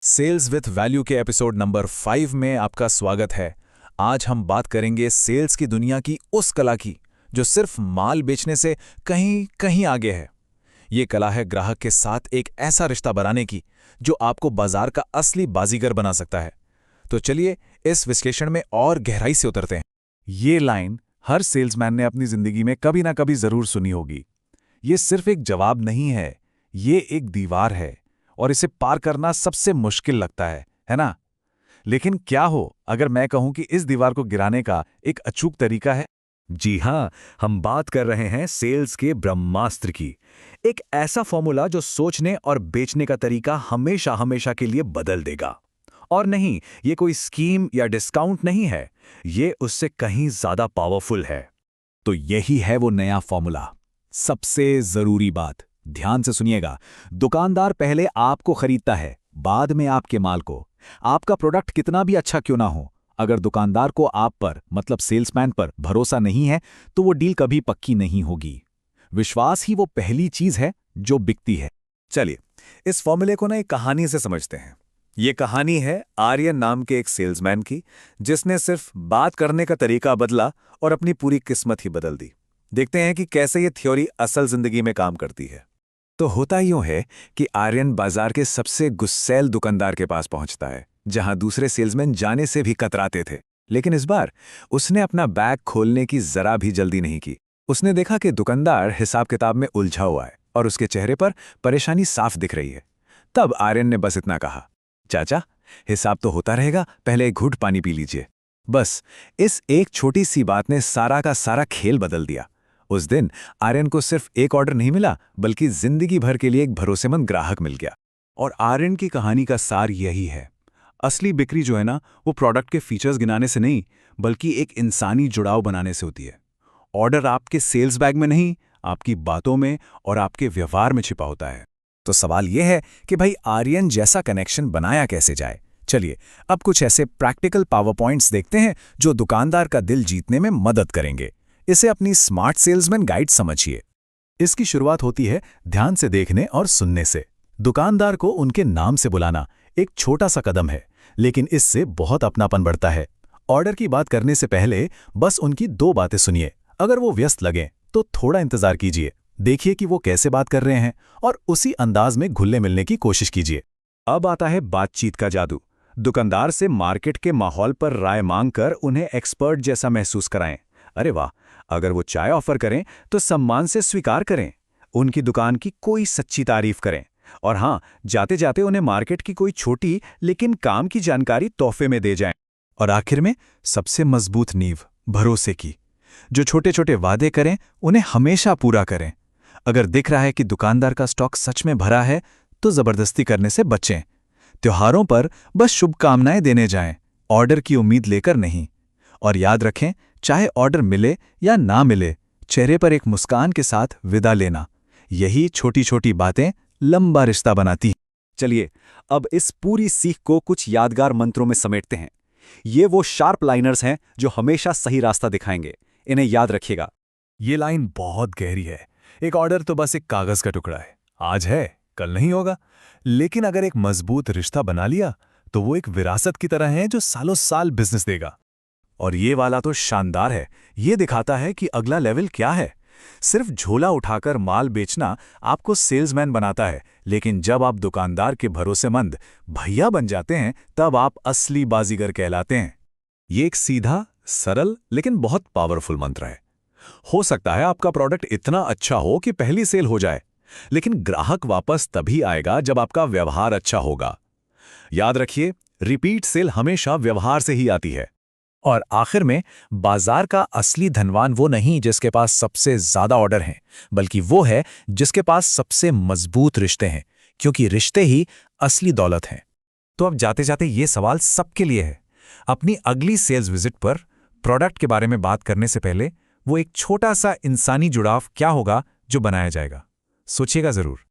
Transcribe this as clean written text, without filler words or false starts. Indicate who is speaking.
Speaker 1: Sales with value के episode number 5 में आपका स्वागत है। आज हम बात करेंगे सेल्स की दुनिया की उस कला की जो सिर्फ माल बेचने से कहीं कहीं आगे है। ये कला है ग्राहक के साथ एक ऐसा रिश्ता बनाने की जो आपको बाजार का असली बाजीगर बना सकता है। तो चलिए इस विश्लेषण में और गहराई से उतरते हैं।
Speaker 2: ये लाइन हर सेल्समैन ने अपनी जिंदगी में कभी ना कभी जरूर सुनी होगी। ये सिर्फ एक जवाब नहीं है, ये एक दीवार है और इसे पार करना सबसे मुश्किल लगता है ना? लेकिन क्या हो अगर मैं कहूं कि इस दीवार को गिराने का एक अचूक तरीका है?
Speaker 3: जी हाँ, हम बात कर रहे हैं सेल्स के ब्रह्मास्त्र की। एक ऐसा फॉर्मूला जो सोचने और बेचने का तरीका हमेशा हमेशा के लिए बदल देगा। और नहीं, ये कोई स्कीम या डिस्काउंट नहीं है, ये उससे कहीं ज्यादा पावरफुल है।
Speaker 1: तो यही है वो नया फॉर्मूला। सबसे जरूरी बात, ध्यान से सुनिएगा। दुकानदार पहले आपको खरीदता है, बाद में आपके माल को। आपका प्रोडक्ट कितना भी अच्छा क्यों ना हो, अगर दुकानदार को आप पर मतलब सेल्समैन पर भरोसा नहीं है तो वो डील कभी पक्की नहीं होगी। विश्वास ही वो पहली चीज है जो बिकती है।
Speaker 3: चलिए इस फॉर्मूले को ना एक कहानी से समझते हैं। ये कहानी है आर्यन नाम के एक सेल्समैन की, जिसने सिर्फ बात करने का तरीका बदला और अपनी पूरी किस्मत ही बदल दी। देखते हैं कि कैसे ये थ्योरी असल जिंदगी में काम करती है। तो होता यूं है कि आर्यन बाजार के सबसे गुस्सैल दुकानदार के पास पहुंचता है, जहां दूसरे सेल्समैन जाने से भी कतराते थे। लेकिन इस बार उसने अपना बैग खोलने की जरा भी जल्दी नहीं की। उसने देखा कि दुकानदार हिसाब किताब में उलझा हुआ है और उसके चेहरे पर परेशानी साफ दिख रही है। तब आर्यन ने बस इतना कहा, चाचा, हिसाब तो होता रहेगा, पहले एक घूंट पानी पी लीजिए। बस इस एक छोटी सी बात ने सारा का सारा खेल बदल दिया। उस दिन आर्यन को सिर्फ एक ऑर्डर नहीं मिला, बल्कि जिंदगी भर के लिए एक भरोसेमंद ग्राहक मिल गया।
Speaker 2: और आर्यन की कहानी का सार यही है। असली बिक्री जो है ना, वो प्रोडक्ट के फीचर्स गिनाने से नहीं, बल्कि एक इंसानी जुड़ाव बनाने से होती है। ऑर्डर आपके सेल्स बैग में नहीं, आपकी बातों में और आपके व्यवहार में छिपा होता है।
Speaker 1: तो सवाल यह है कि भाई आर्यन जैसा कनेक्शन बनाया कैसे जाए। चलिए अब कुछ ऐसे प्रैक्टिकल पावर पॉइंट्स देखते हैं जो दुकानदार का दिल जीतने में मदद करेंगे। इसे अपनी स्मार्ट सेल्समैन गाइड समझिए।
Speaker 2: इसकी शुरुआत होती है ध्यान से देखने और सुनने से। दुकानदार को उनके नाम से बुलाना एक छोटा सा कदम है, लेकिन इससे बहुत अपनापन बढ़ता है। ऑर्डर की बात करने से पहले बस उनकी दो बातें सुनिए। अगर वो व्यस्त लगें तो थोड़ा इंतजार कीजिए, देखिए कि वो कैसे बात कर रहे हैं और उसी अंदाज में घुलने मिलने की कोशिश कीजिए।
Speaker 3: अब आता है बातचीत का जादू। दुकानदार से मार्केट के माहौल पर राय मांगकर उन्हें एक्सपर्ट जैसा महसूस कराएं। अरे वाह, अगर वो चाय ऑफर करें तो सम्मान से स्वीकार करें। उनकी दुकान की कोई सच्ची तारीफ करें। और हाँ, जाते जाते उन्हें मार्केट की कोई छोटी लेकिन काम की जानकारी तोहफे में दे जाएं।
Speaker 2: और आखिर में सबसे मजबूत नींव, भरोसे की। जो छोटे छोटे वादे करें उन्हें हमेशा पूरा करें। अगर दिख रहा है कि दुकानदार का स्टॉक सच में भरा है तो जबरदस्ती करने से बचें। त्योहारों पर बस शुभकामनाएं देने जाएं, ऑर्डर की उम्मीद लेकर नहीं। और याद रखें, चाहे ऑर्डर मिले या ना मिले, चेहरे पर एक मुस्कान के साथ विदा लेना, यही छोटी छोटी बातें लंबा रिश्ता बनाती हैं।
Speaker 3: चलिए अब इस पूरी सीख को कुछ यादगार मंत्रों में समेटते हैं। ये वो शार्प लाइनर्स हैं जो हमेशा सही रास्ता दिखाएंगे। इन्हें याद रखिएगा।
Speaker 2: ये लाइन बहुत गहरी है। एक ऑर्डर तो बस एक कागज का टुकड़ा है, आज है कल नहीं होगा। लेकिन अगर एक मजबूत रिश्ता बना लिया तो वो एक विरासत की तरह है जो सालों साल बिजनेस देगा। और ये वाला तो शानदार है। ये दिखाता है कि अगला लेवल क्या है। सिर्फ झोला उठाकर माल बेचना आपको सेल्समैन बनाता है, लेकिन जब आप दुकानदार के भरोसेमंद भैया बन जाते हैं तब आप असली बाजीगर कहलाते हैं।
Speaker 3: ये एक सीधा, सरल लेकिन बहुत पावरफुल मंत्र है। हो सकता है आपका प्रोडक्ट इतना अच्छा हो कि पहली सेल हो जाए, लेकिन ग्राहक वापस तभी आएगा जब आपका व्यवहार अच्छा होगा। याद रखिए, रिपीट सेल हमेशा व्यवहार से ही आती है।
Speaker 1: और आखिर में, बाजार का असली धनवान वो नहीं जिसके पास सबसे ज्यादा ऑर्डर हैं, बल्कि वो है जिसके पास सबसे मजबूत रिश्ते हैं, क्योंकि रिश्ते ही असली दौलत हैं। तो अब जाते जाते ये सवाल सबके लिए है। अपनी अगली सेल्स विजिट पर प्रोडक्ट के बारे में बात करने से पहले वो एक छोटा सा इंसानी जुड़ाव क्या होगा जो बनाया जाएगा, सोचिएगा जरूर।